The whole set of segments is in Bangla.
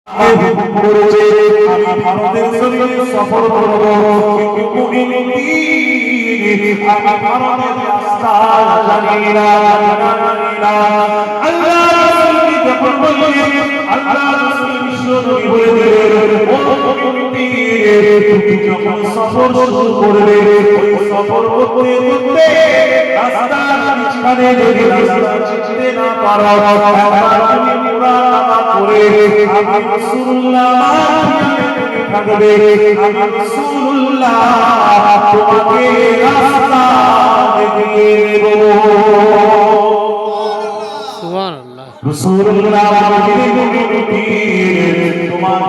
করেছে আমি ভারতের জমিনে সফর করব কিন্তু আমি ভারতের রাস্তা জানি না আল্লাহ রাসূলকে যখন বললেন আল্লাহ রাসূল বিশ্বনবী বলে দিলেন ও মুমিন তুমি যখন সফর শুরু করবে ওই সফর করতে করতে রাস্তার মাঝখানে যদি রাস্তা চিনতে না পারো একবার তুমি মুরাকাবা করে আমি রাসূলুল্লাহ থাকবে আমি রাসূলুল্লাহ তোমাকে রাস্তা দেখিয়ে দেব সুবহানাল্লাহ রাসূলুল্লাহ তোমার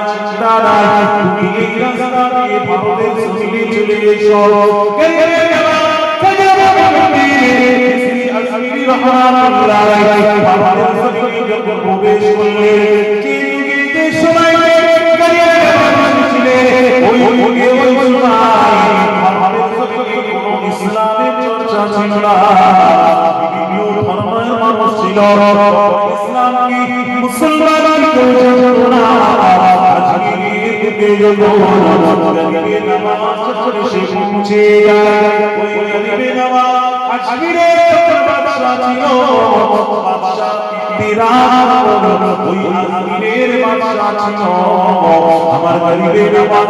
চিন্তা নাই তুমি এই রাস্তা দিয়ে ভারতের জমিনে চলে এসো রহমাতুল্লাহ আলাইহি ভারতের জমিনে যখন প্রবেশ করলেন সময় ওই ইসলামের চর্চা ছিল না বিভিন্ন ধর্মের মানুষ ছিল ইসলাম কি মুসলমান কেউ জানত না আজকে যখন নামাজ পড়ে সে পৌঁছে যায় ওই গরিবে নামাজ আজমিরে বাদশা ছিল বাদশা বিরাট ওই আজমিরের বাদশা ছিল আমার গরিবে নামাজ